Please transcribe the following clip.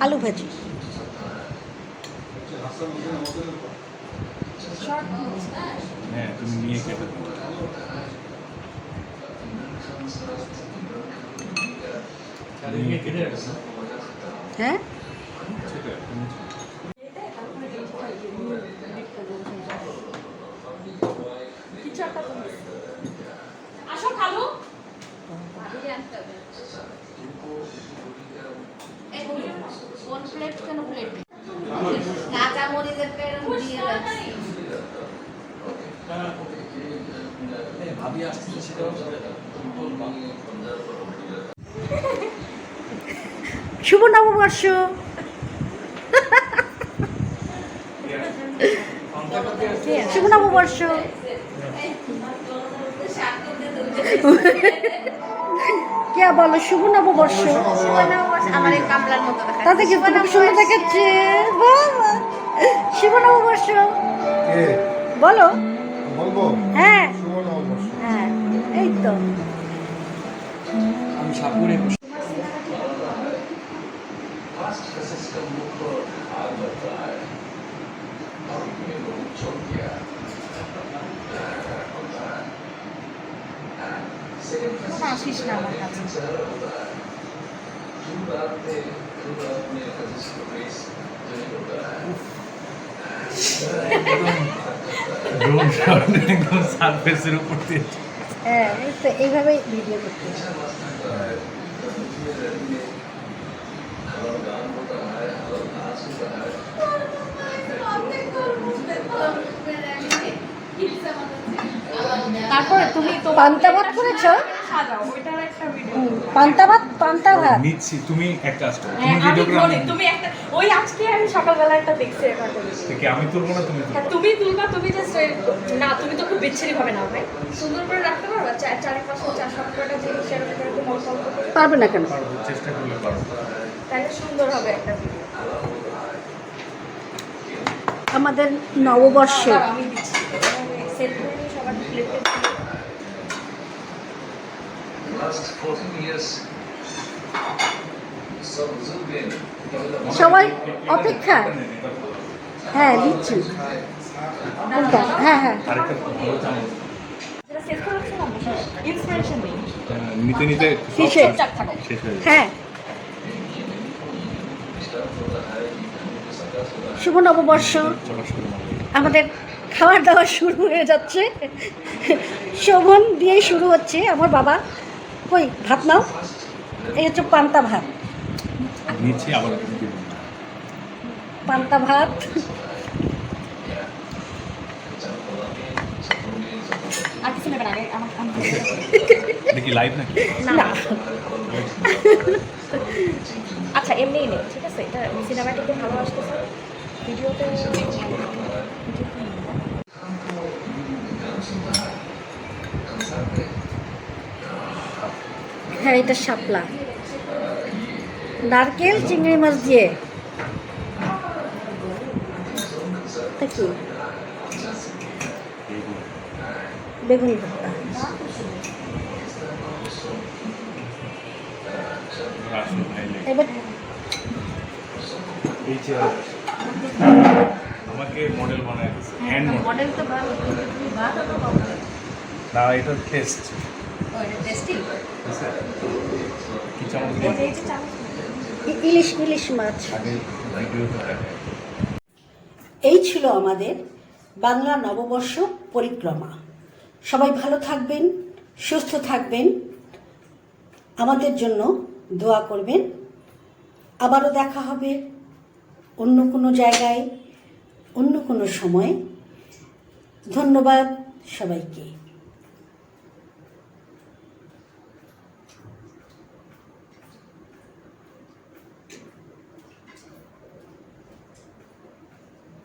আলু ভাজি। হ্যাঁ, তুমি নিয়ে খেতে হ্যাঁ, আসো খালো। কোন প্লেট কেন প্লেট? কাঁচা মরিচের পেড়ে দিয়ে রাখছি। ভাবি আসছে সেটাও শুভ নববর্ষ। শুভ নববর্ষ। কে বলো শুভ নববর্ষ? আমার এই কামলার মতো দেখা তাতে কি খুব সুন্দর দেখাচ্ছে। বাবা, শুভ নববর্ষ বলো। বলবো হ্যাঁ শুভ নববর্ষ। হ্যাঁ, এই তো। আমি সাপুরে আসিস না আমার কাছে। একদম সারফেসের উপর দিয়ে হ্যাঁ, এই তো এইভাবেই ভিডিও করতে হবে। তারপরে তুমি তো পান্তা ভাত করেছো? সাজাও ওইটার একটা ভিডিও। পান্তা ভাত, পান্তা ভাত। নিচ্ছি, তুমি এক কাজ করো, হ্যাঁ, তুমি আমি ভিডিওগ্রাম বলি, তুমি একটা ওই আজকে আমি সকালবেলা একটা দেখছি রেকর্ড করেছি। থেকে আমি তুলবো না, তুমি হ্যাঁ, তুলবো। তুমি তুলবা, তুমি জাস্ট না, তুমি তো খুব বিচ্ছিরি ভাবে না ভাই, সুন্দর করে রাখতে পারবা। চারিপাশে সবকটা জিনিস এরকম করে একটু মল করে পারবে না কেন? পারবো, চেষ্টা করলে পারবো। তাহলে সুন্দর হবে একটা ভিডিও। আমাদের নববর্ষ। আমি দিচ্ছি সেট করে নিয়ে সবার প্লেটে সবাই অপেক্ষা। হ্যাঁ, দিচ্ছি। কোনটা? হ্যাঁ হ্যাঁ। আরেকটা ভালো চামচ যেটা সেট করে রাখছিলাম ইন্সপিরেশন নেই। নিতে নিতে সব কিসের? চুপচাপ থাকো। শেষ হয়ে যাবে। হ্যাঁ, শুভ নববর্ষ। চলো শুরু করো। আমাদের খাবার দাবার শুরু হয়ে যাচ্ছে। শোভন দিয়েই শুরু হচ্ছে। আমার বাবা কই ভাত নাও। এই হচ্ছে পান্তা ভাত। নিচ্ছি, আবার দিব। পান্তা ভাত। আর কিছু নেবেন আগে আমার এটা কি লাইভ নাকি? না, আচ্ছা এমনিই নেই, ঠিক আছে? এটা সিনেমাটিকে ভালো আসতেছে ভিডিওতে। হ্যাঁ, এটা শাপলা, নারকেল চিংড়ি মাছ দিয়ে। এটা কি? বেগুন ভর্তা। আসো, ভাইলে। এবার এই চেয়ার আমাকে মডেল বানায় দিচ্ছে, হ্যান্ড মডেল। মডেল তো ভালো, ভাত তো ভালো। না, এটা টেস্ট। ওইটা টেস্টি। কি চামচ এই দিয়ে? যে চামচ ইলিশ ইলিশ মাছ। আগে ভিডিওতে দেখায়। এই ছিল আমাদের বাংলা নববর্ষ পরিক্রমা। সবাই ভালো থাকবেন, সুস্থ থাকবেন, আমাদের জন্য দোয়া করবেন। আবারও দেখা হবে অন্য কোনো জায়গায়, অন্য কোনো সময়। ধন্যবাদ সবাইকে।